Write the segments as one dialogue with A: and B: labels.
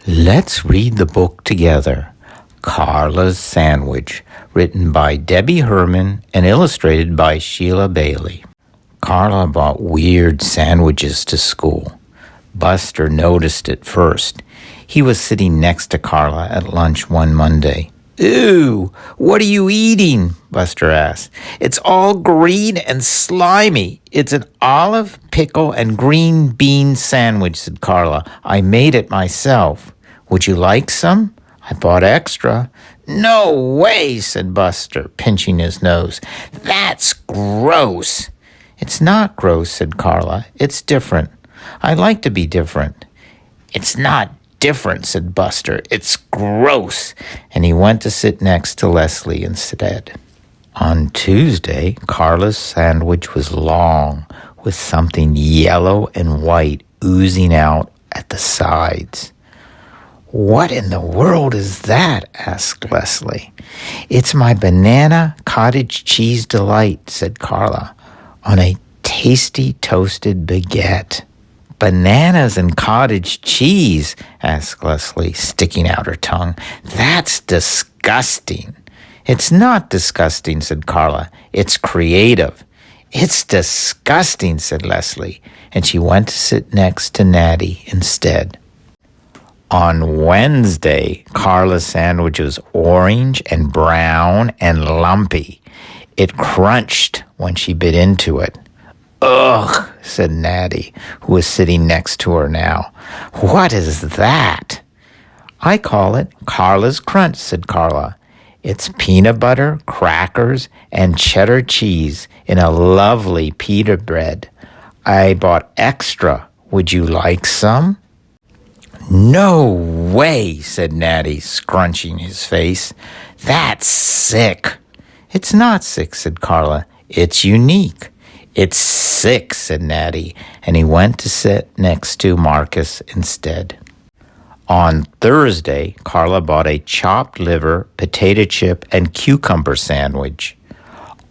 A: Let's read the book together. Carla's Sandwich, written by Debbie Herman and illustrated by Sheila Bailey. Carla brought weird sandwiches to school. Buster noticed it first. He was sitting next to Carla at lunch one Monday. "Ooh, what are you eating?" Buster asked. "It's all green and slimy. It's an olive, pickle, and green bean sandwich," said Carla. "I made it myself. Would you like some? I bought extra." "No way," said Buster, pinching his nose. "That's gross." "It's not gross," said Carla. "It's different. I like to be different." "It's not different," said Buster. "It's gross." And he went to sit next to Leslie instead. On Tuesday, Carla's sandwich was long, with something yellow and white oozing out at the sides. "What in the world is that?" asked Leslie. "It's my banana cottage cheese delight," said Carla, "on a tasty toasted baguette." "Bananas and cottage cheese?" asked Leslie, sticking out her tongue. "That's disgusting." "It's not disgusting," said Carla. "It's creative." "It's disgusting," said Leslie, and she went to sit next to Natty instead. On Wednesday, Carla's sandwich was orange and brown and lumpy. It crunched when she bit into it. "Ugh," said Natty, who was sitting next to her now. "What is that?" "I call it Carla's Crunch," said Carla. "It's peanut butter, crackers, and cheddar cheese in a lovely pita bread. I bought extra. Would you like some?" "No way," said Natty, scrunching his face. "That's sick." "It's not sick," said Carla. "It's unique." "It's sick," said Natty, and he went to sit next to Marcus instead. On Thursday, Carla bought a chopped liver, potato chip, and cucumber sandwich.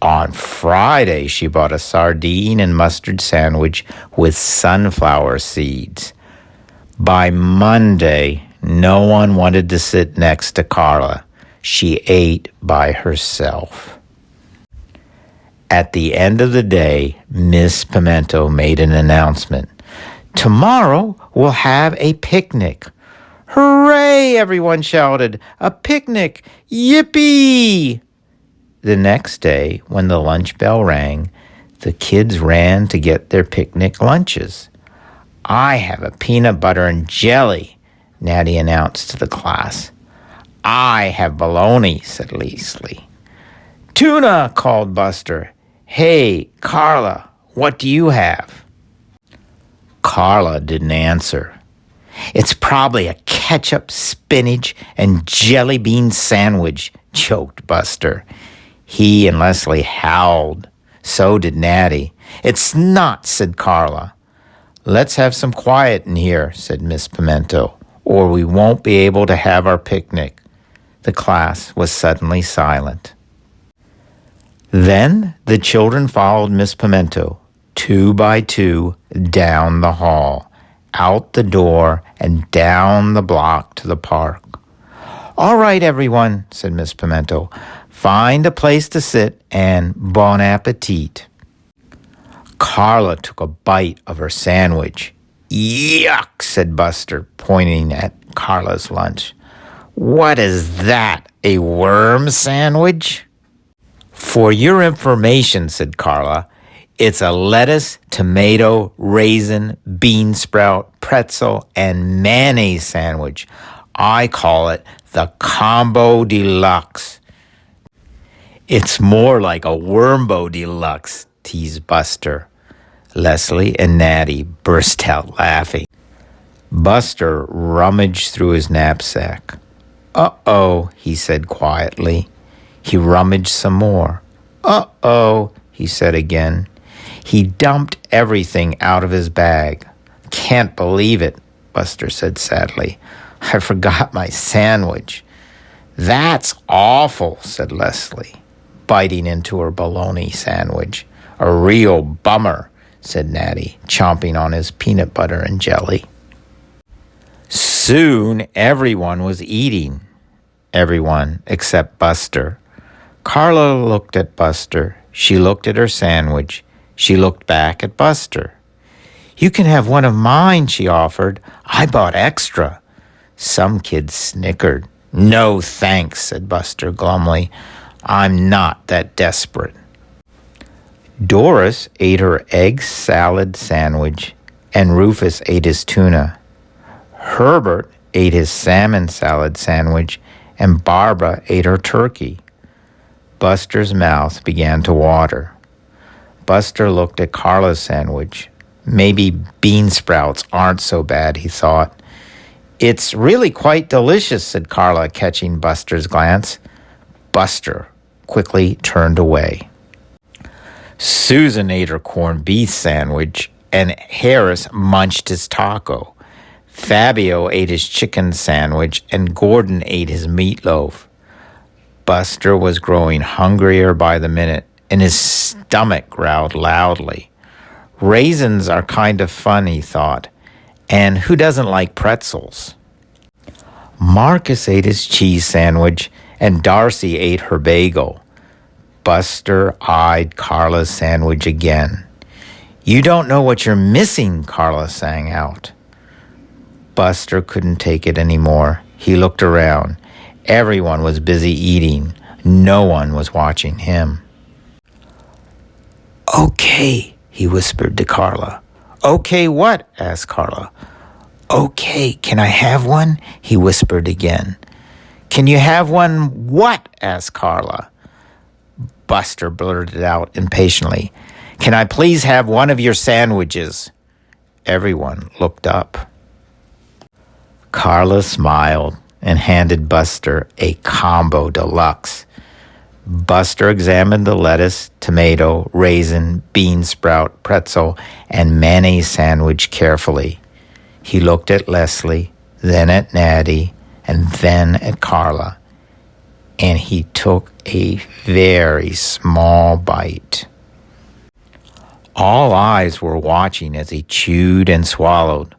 A: On Friday, she bought a sardine and mustard sandwich with sunflower seeds. By Monday, no one wanted to sit next to Carla. She ate by herself. At the end of the day, Miss Pimento made an announcement. "Tomorrow we'll have a picnic." "Hooray!" everyone shouted. "A picnic! Yippee!" The next day, when the lunch bell rang, the kids ran to get their picnic lunches. "I have a peanut butter and jelly," Natty announced to the class. "I have bologna," said Leslie. "Tuna," called Buster. "Hey, Carla, what do you have?" Carla didn't answer. "It's probably a ketchup, spinach, and jelly bean sandwich," choked Buster. He and Leslie howled. So did Natty. "It's not," said Carla. "Let's have some quiet in here," said Miss Pimento, "or we won't be able to have our picnic." The class was suddenly silent. Then the children followed Miss Pimento, 2 by 2, down the hall, out the door, and down the block to the park. "All right, everyone," said Miss Pimento. "Find a place to sit and bon appetit." Carla took a bite of her sandwich. "Yuck," said Buster, pointing at Carla's lunch. "What is that, a worm sandwich?" "For your information," said Carla, "it's a lettuce, tomato, raisin, bean sprout, pretzel, and mayonnaise sandwich. I call it the Combo Deluxe." "It's more like a Wormbo Deluxe," teased Buster. Leslie and Natty burst out laughing. Buster rummaged through his knapsack. "Uh-oh," he said quietly. He rummaged some more. "Uh-oh," he said again. He dumped everything out of his bag. "Can't believe it," Buster said sadly. "I forgot my sandwich." "That's awful," said Leslie, biting into her bologna sandwich. "A real bummer," said Natty, chomping on his peanut butter and jelly. Soon everyone was eating. Everyone except Buster. Carla looked at Buster. She looked at her sandwich. She looked back at Buster. "You can have one of mine," she offered. "I bought extra." Some kids snickered. "No, thanks," said Buster glumly. "I'm not that desperate." Doris ate her egg salad sandwich, and Rufus ate his tuna. Herbert ate his salmon salad sandwich, and Barbara ate her turkey. Buster's mouth began to water. Buster looked at Carla's sandwich. Maybe bean sprouts aren't so bad, he thought. "It's really quite delicious," said Carla, catching Buster's glance. Buster quickly turned away. Susan ate her corned beef sandwich, and Harris munched his taco. Fabio ate his chicken sandwich, and Gordon ate his meatloaf. Buster was growing hungrier by the minute, and his stomach growled loudly. Raisins are kind of fun, he thought, and who doesn't like pretzels? Marcus ate his cheese sandwich, and Darcy ate her bagel. Buster eyed Carla's sandwich again. "You don't know what you're missing," Carla sang out. Buster couldn't take it anymore. He looked around. Everyone was busy eating. No one was watching him. "Okay," he whispered to Carla. "Okay, what?" asked Carla. "Okay, can I have one?" he whispered again. "Can you have one what?" asked Carla. Buster blurted out impatiently, "Can I please have one of your sandwiches?" Everyone looked up. Carla smiled and handed Buster a combo deluxe. Buster examined the lettuce, tomato, raisin, bean sprout, pretzel, and mayonnaise sandwich carefully. He looked at Leslie, then at Natty, and then at Carla, and he took a very small bite. All eyes were watching as he chewed and swallowed.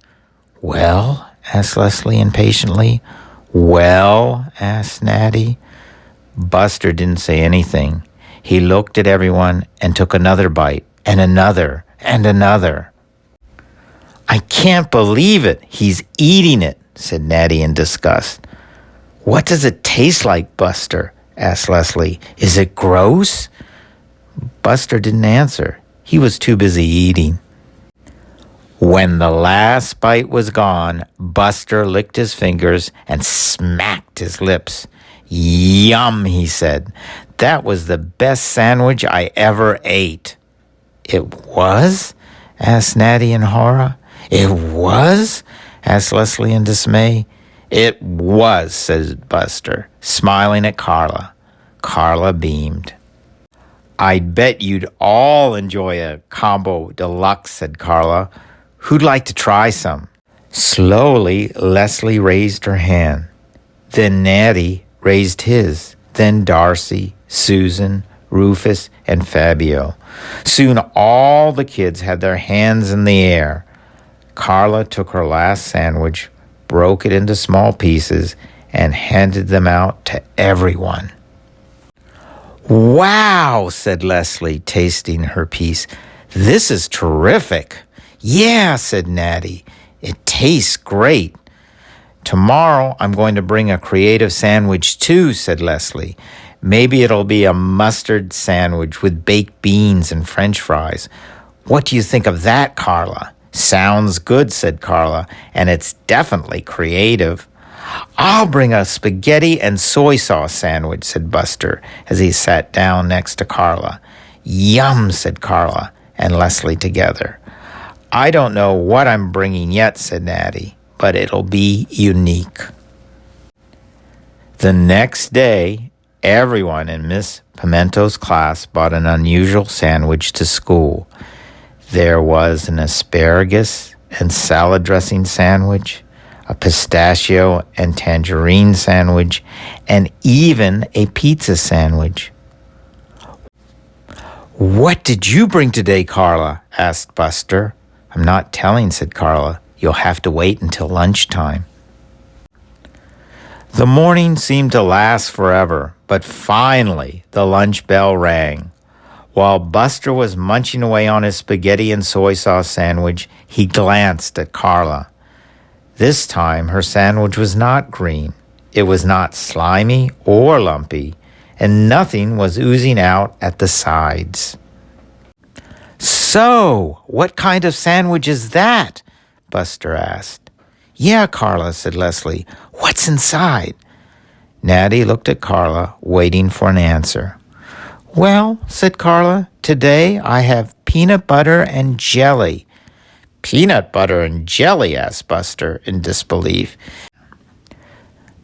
A: "Well?" asked Leslie impatiently. "Well?" asked Natty. Buster didn't say anything. He looked at everyone and took another bite, and another, and another. "I can't believe it. He's eating it," said Natty in disgust. "What does it taste like, Buster?" asked Leslie. "Is it gross?" Buster didn't answer. He was too busy eating. When the last bite was gone, Buster licked his fingers and smacked his lips. "Yum," he said. "That was the best sandwich I ever ate." "It was?" asked Natty in horror. "It was?" asked Leslie in dismay. "It was," said Buster, smiling at Carla. Carla beamed. "I'd bet you'd all enjoy a combo deluxe," said Carla. "Who'd like to try some?" Slowly, Leslie raised her hand. Then Natty raised his. Then Darcy, Susan, Rufus, and Fabio. Soon all the kids had their hands in the air. Carla took her last sandwich, broke it into small pieces, and handed them out to everyone. "Wow," said Leslie, tasting her piece. "This is terrific." "Yeah," said Natty. "It tastes great." "Tomorrow I'm going to bring a creative sandwich too," said Leslie. "Maybe it'll be a mustard sandwich with baked beans and French fries. What do you think of that, Carla?" "Sounds good," said Carla, "and it's definitely creative." "I'll bring a spaghetti and soy sauce sandwich," said Buster as he sat down next to Carla. "Yum," said Carla and Leslie together. "I don't know what I'm bringing yet," said Natty, "but it'll be unique." The next day, everyone in Miss Pimento's class bought an unusual sandwich to school. There was an asparagus and salad dressing sandwich, a pistachio and tangerine sandwich, and even a pizza sandwich. "What did you bring today, Carla?" asked Buster. "I'm not telling," said Carla. "You'll have to wait until lunchtime." The morning seemed to last forever, but finally the lunch bell rang. While Buster was munching away on his spaghetti and soy sauce sandwich, he glanced at Carla. This time her sandwich was not green. It was not slimy or lumpy, and nothing was oozing out at the sides. "So, what kind of sandwich is that?" Buster asked. "Yeah, Carla," said Leslie. "What's inside?" Natty looked at Carla, waiting for an answer. "Well," said Carla, "today I have peanut butter and jelly." "Peanut butter and jelly?" asked Buster in disbelief.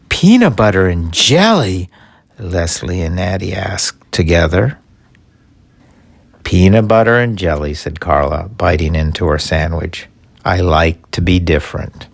A: "Peanut butter and jelly?" Leslie and Natty asked together. "Peanut butter and jelly," said Carla, biting into her sandwich. "I like to be different."